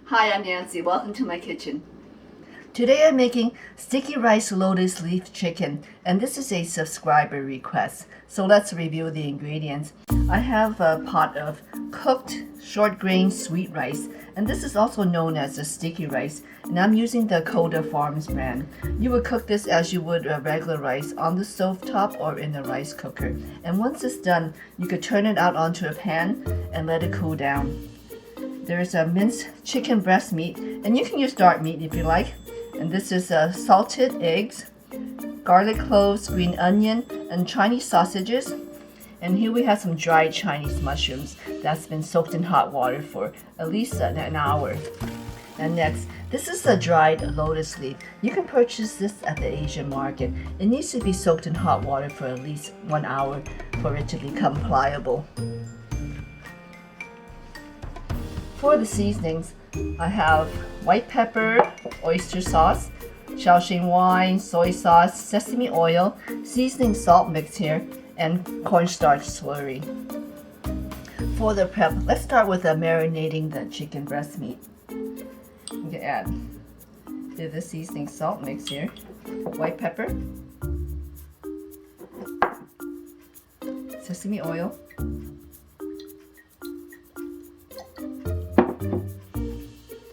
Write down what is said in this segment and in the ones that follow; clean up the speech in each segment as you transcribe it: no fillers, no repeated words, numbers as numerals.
Hi, I'm Nancy. Welcome to my kitchen. Today I'm making sticky rice lotus leaf chicken, and this is a subscriber request. So let's review the ingredients. I have a pot of cooked short grain sweet rice, and this is also known as the sticky rice, and I'm using the Coda Farms brand. You would cook this as you would regular rice on the stove top or in a rice cooker. And once it's done, you could turn it out onto a pan and let it cool down. There's a minced chicken breast meat, and you can use dark meat if you like. And this is salted eggs, garlic cloves, green onion, and Chinese sausages. And here we have some dried Chinese mushrooms that's been soaked in hot water for at least an hour. And next, this is a dried lotus leaf. You can purchase this at the Asian market. It needs to be soaked in hot water for at least 1 hour for it to become pliable. For the seasonings, I have white pepper, oyster sauce, Shaoxing wine, soy sauce, sesame oil, seasoning salt mix here, and cornstarch slurry. For the prep, let's start with marinating the chicken breast meat. You can add a bit of the seasoning salt mix here, white pepper, sesame oil,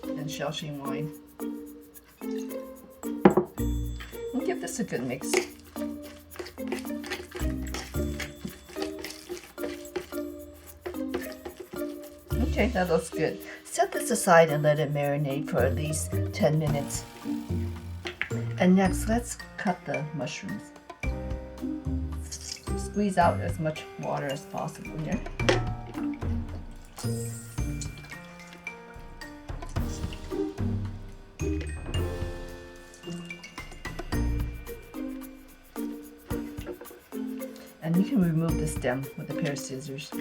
and Shaoxing wine. And give this a good mix. Okay, that looks good. Set this aside and let it marinate for at least 10 minutes. And next, let's cut the mushrooms. Squeeze out as much water as possible here. And you can remove the stem with a pair of scissors.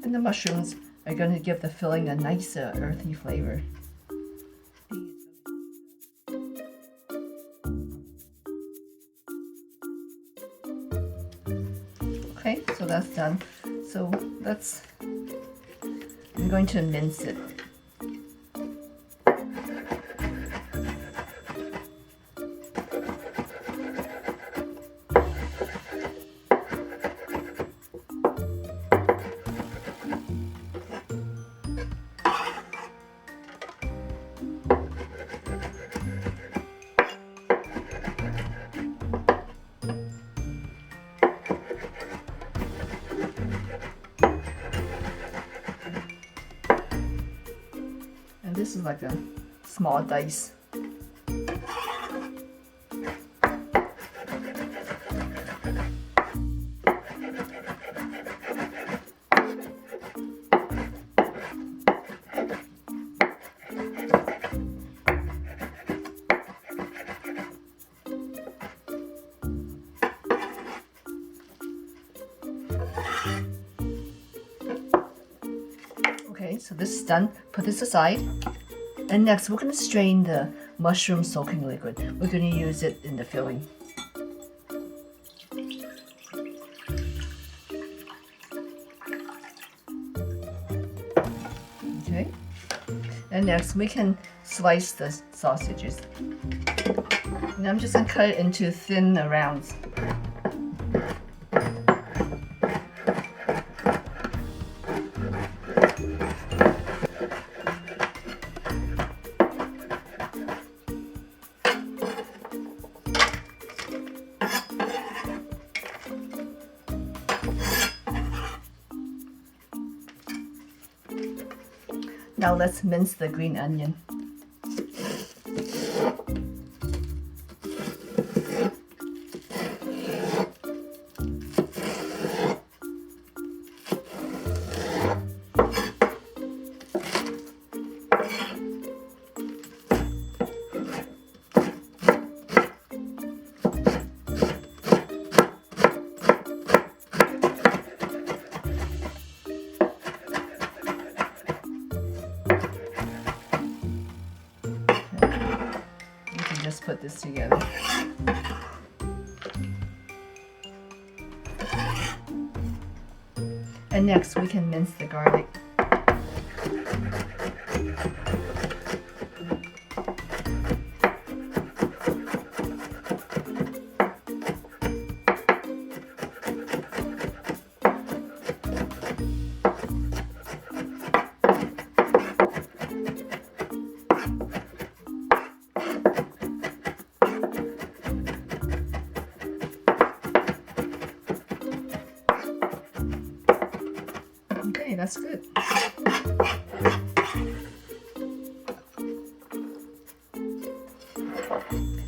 And the mushrooms are going to give the filling a nice earthy flavor. Okay, so that's done. So I'm going to mince it. And this is like a small dice. Okay, so this is done. Put this aside. And next, we're going to strain the mushroom soaking liquid. We're going to use it in the filling. Okay. And next, we can slice the sausages. And I'm just going to cut it into thin rounds. Now let's mince the green onion. And next we can mince the garlic. Okay, that's good.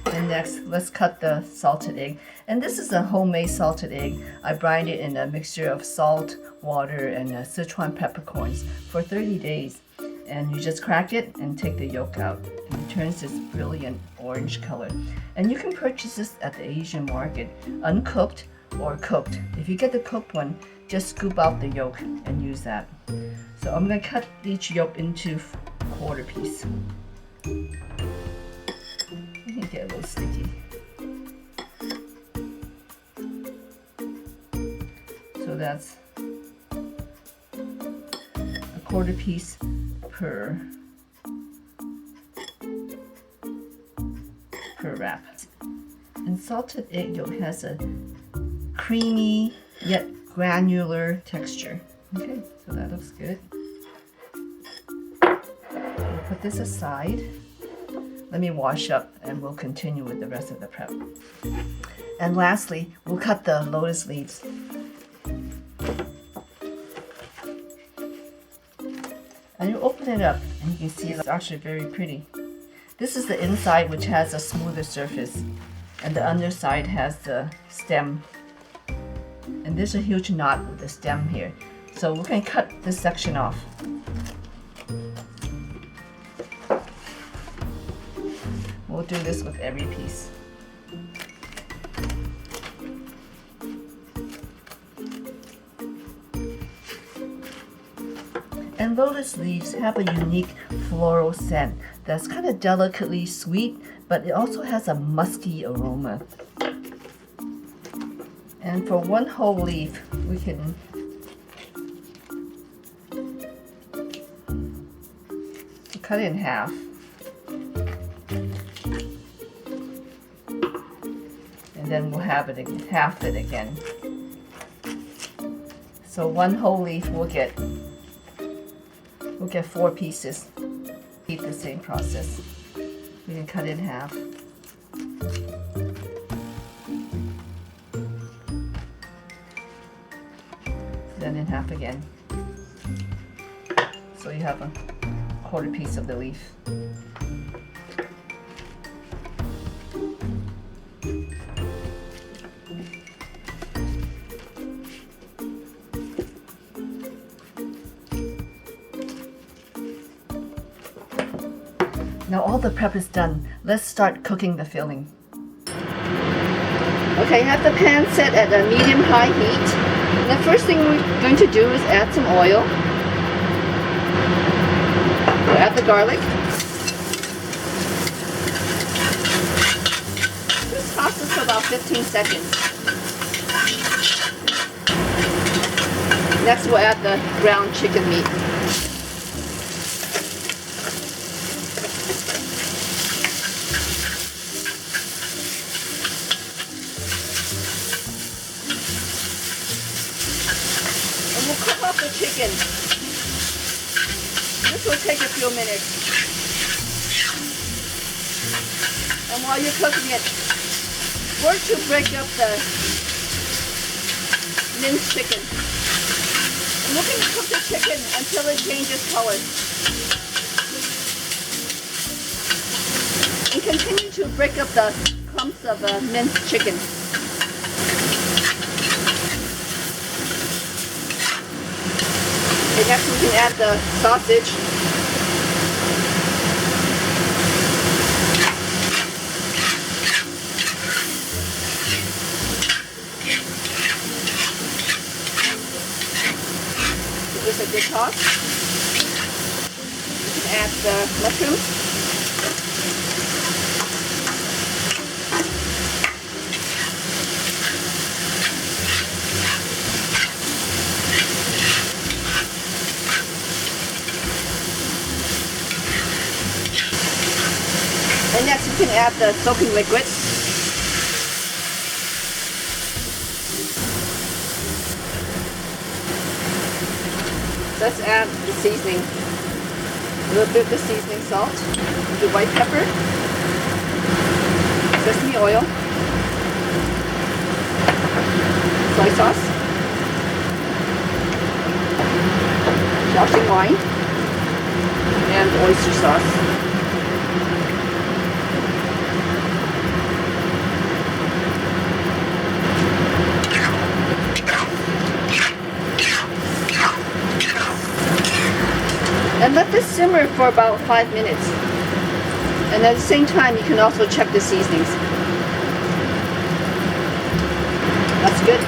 And next, let's cut the salted egg. And this is a homemade salted egg. I brined it in a mixture of salt, water, and Sichuan peppercorns for 30 days. And you just crack it and take the yolk out. And it turns this brilliant orange color. And you can purchase this at the Asian market, uncooked or cooked. If you get the cooked one, just scoop out the yolk and use that. So I'm going to cut each yolk into quarter piece. It can get a little sticky. So that's a quarter piece per wrap. And salted egg yolk has a creamy yet granular texture. Okay, so that looks good. We'll put this aside. Let me wash up and we'll continue with the rest of the prep. And lastly, we'll cut the lotus leaves. And you open it up and you can see it's actually very pretty. This is the inside, which has a smoother surface, and the underside has the stem. And there's a huge knot with the stem here. So we're going to cut this section off. We'll do this with every piece. And lotus leaves have a unique floral scent that's kind of delicately sweet, but it also has a musky aroma. And for one whole leaf, we can cut it in half. And then we'll have it again, half it again. So one whole leaf we'll get 4 pieces. Repeat the same process. We can cut it in half. Then in half again. So you have a quarter piece of the leaf. Now all the prep is done. Let's start cooking the filling. Okay, have the pan set at a medium-high heat. And the first thing we're going to do is add some oil. We'll add the garlic. Just toss this for about 15 seconds. Next we'll add the ground chicken meat. Cook off the chicken. This will take a few minutes. And while you're cooking it, work to break up the minced chicken. And we're going to cook the chicken until it changes color. And continue to break up the clumps of minced chicken. And next we can add the sausage. Give this a good toss. We can add the mushrooms. to add the soaking liquid. Let's add the seasoning. A little bit of the seasoning salt, the white pepper, sesame oil, soy sauce, Shaoxing wine, and oyster sauce. And let this simmer for about 5 minutes. And at the same time, you can also check the seasonings. That's good.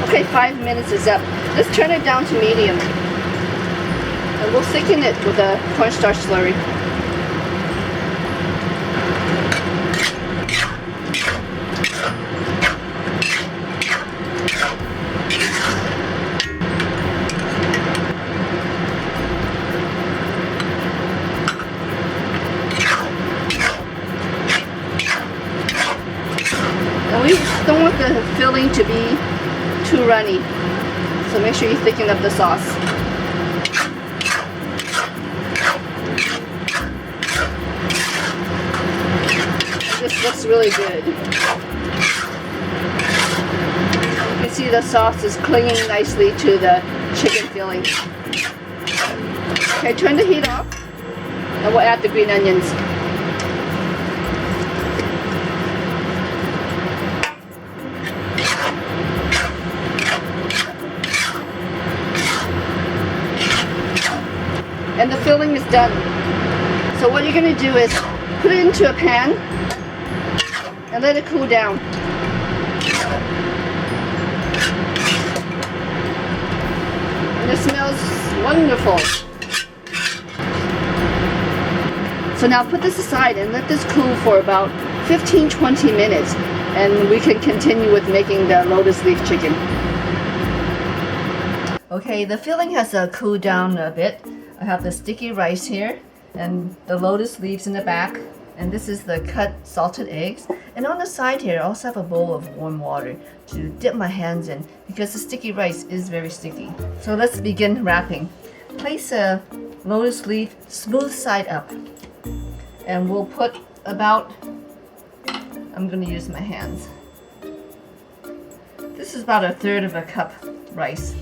Okay, 5 minutes is up. Let's turn it down to medium. And we'll thicken it with a cornstarch slurry. We don't want the filling to be too runny, so make sure you thicken up the sauce. This looks really good. You can see the sauce is clinging nicely to the chicken filling. Okay, turn the heat off, and we'll add the green onions. And the filling is done. So what you're going to do is put it into a pan and let it cool down. And it smells wonderful. So now put this aside and let this cool for about 15-20 minutes, and we can continue with making the lotus leaf chicken. Okay, the filling has cooled down a bit. I have the sticky rice here and the lotus leaves in the back, and this is the cut salted eggs. And on the side here I also have a bowl of warm water to dip my hands in because the sticky rice is very sticky. So let's begin wrapping. Place a lotus leaf smooth side up, and we'll put about, I'm going to use my hands. This is about 1/3 of a cup rice.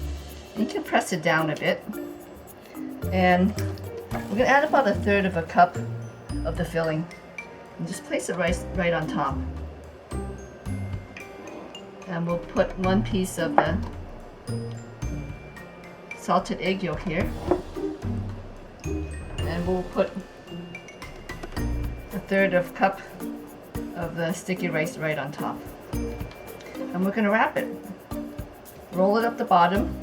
You can press it down a bit. And we're going to add about 1/3 of a cup of the filling. And just place the rice right on top. And we'll put 1 piece of the salted egg yolk here. And we'll put 1/3 of a cup of the sticky rice right on top. And we're going to wrap it. Roll it up the bottom.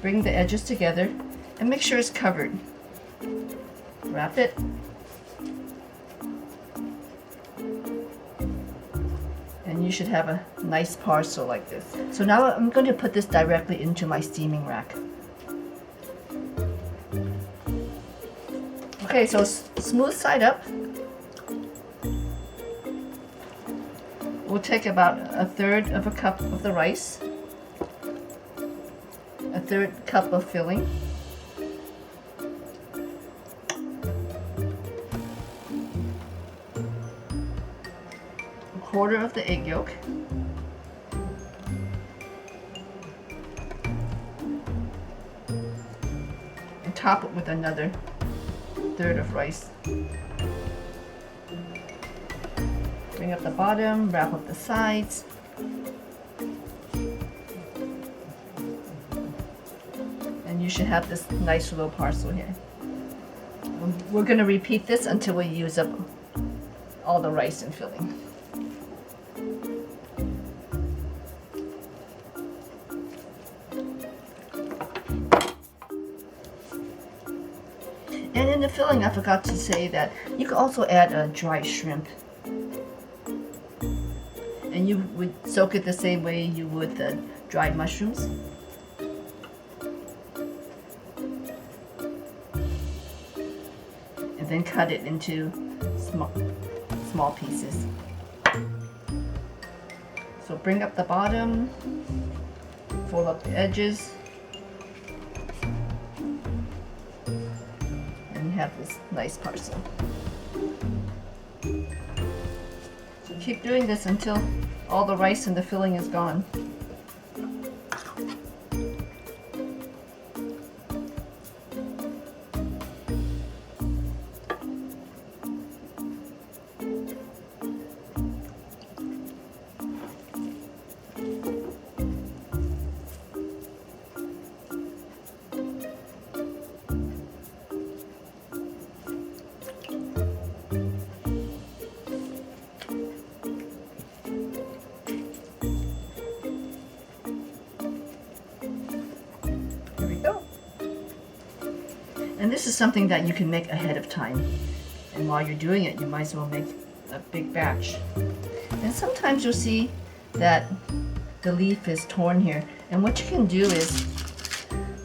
Bring the edges together. And make sure it's covered. Wrap it. And you should have a nice parcel like this. So now I'm going to put this directly into my steaming rack. Okay, so smooth side up. We'll take about 1/3 of a cup of the rice. 1/3 cup of filling. 1/4 of the egg yolk, and top it with another 1/3 of rice. Bring up the bottom, wrap up the sides. And you should have this nice little parcel here. We're going to repeat this until we use up all the rice and filling. And in the filling, I forgot to say that you can also add a dry shrimp. And you would soak it the same way you would the dried mushrooms. And then cut it into small pieces. So bring up the bottom, fold up the edges, and you have this nice parcel. So keep doing this until all the rice and the filling is gone. And this is something that you can make ahead of time. And while you're doing it, you might as well make a big batch. And sometimes you'll see that the leaf is torn here. And what you can do is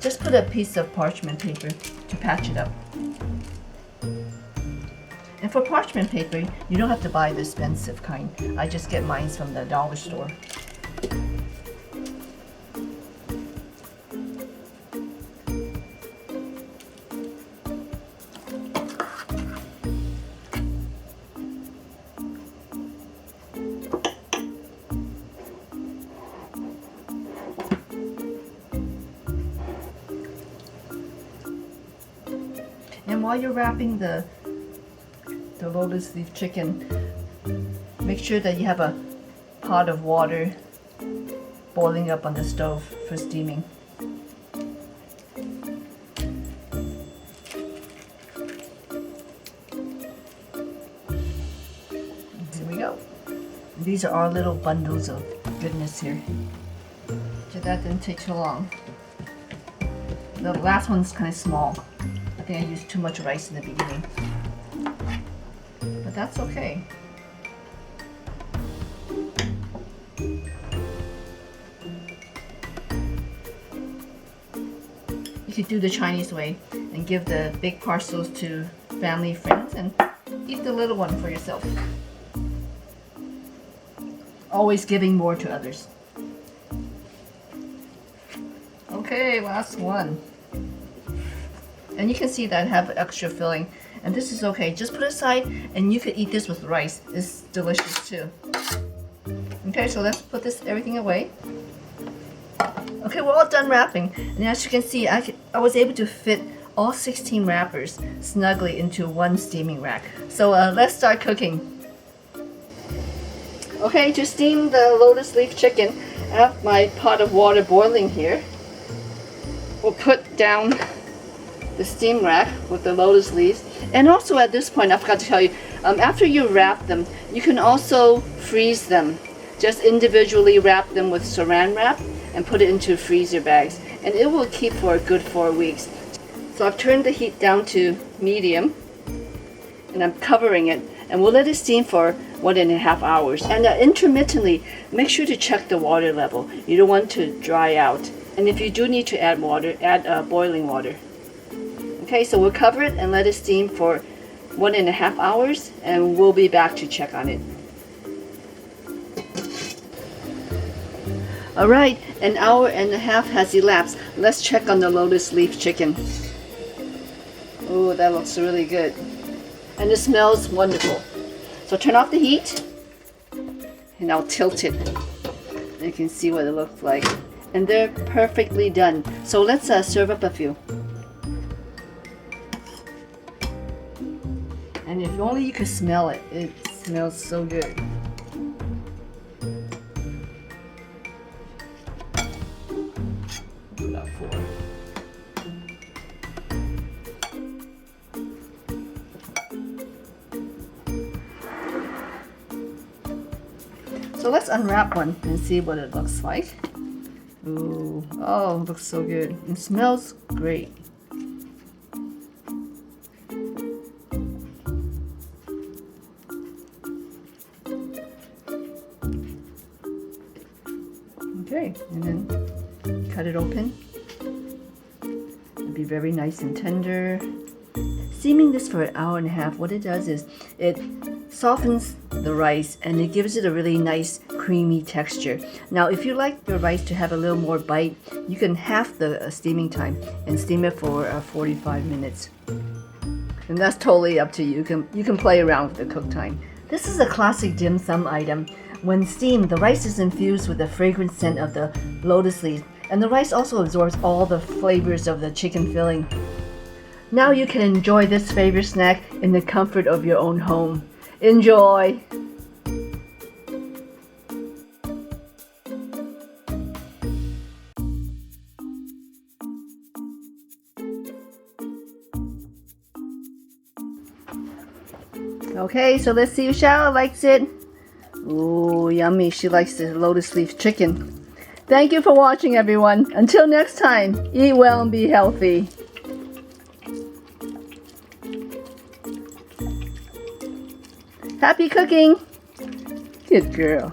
just put a piece of parchment paper to patch it up. And for parchment paper, you don't have to buy the expensive kind. I just get mine from the dollar store. And while you're wrapping the lotus leaf chicken, make sure that you have a pot of water boiling up on the stove for steaming. Here we go. These are our little bundles of goodness here. So that didn't take too long. The last one's kind of small. I think I used too much rice in the beginning. But that's okay. You could do the Chinese way and give the big parcels to family, friends, and eat the little one for yourself. Always giving more to others. Okay, last one. And you can see that I have extra filling, and this is okay. Just put it aside, and you could eat this with rice. It's delicious too. Okay, so let's put everything away. Okay, we're all done wrapping, and as you can see, I was able to fit all 16 wrappers snugly into one steaming rack. So let's start cooking. Okay, to steam the lotus leaf chicken, I have my pot of water boiling here. We'll put down the steam rack with the lotus leaves. And also at this point, I forgot to tell you, after you wrap them, you can also freeze them. Just individually wrap them with saran wrap and put it into freezer bags. And it will keep for a good 4 weeks. So I've turned the heat down to medium, and I'm covering it, and we'll let it steam for 1.5 hours. And intermittently, make sure to check the water level. You don't want to dry out. And if you do need to add water, add boiling water. Okay, so we'll cover it and let it steam for 1.5 hours, and we'll be back to check on it. Alright, 1.5 hours has elapsed. Let's check on the lotus leaf chicken. Oh, that looks really good. And it smells wonderful. So turn off the heat, and I'll tilt it. You can see what it looks like. And they're perfectly done. So let's serve up a few. And if only you could smell it. It smells so good. Put out 4. So let's unwrap one and see what it looks like. Ooh, oh, it looks so good. It smells great. Okay, and then cut it open. It'll be very nice and tender. Steaming this for 1.5 hours, what it does is it softens the rice and it gives it a really nice creamy texture. Now if you like your rice to have a little more bite, you can half the steaming time and steam it for 45 minutes. And that's totally up to you. You can play around with the cook time. This is a classic dim sum item. When steamed, the rice is infused with the fragrant scent of the lotus leaf, and the rice also absorbs all the flavors of the chicken filling. Now you can enjoy this favorite snack in the comfort of your own home. Enjoy! Okay, so let's see if Shao likes it. Ooh, yummy. She likes the lotus leaf chicken. Thank you for watching, everyone. Until next time, eat well and be healthy. Happy cooking! Good girl.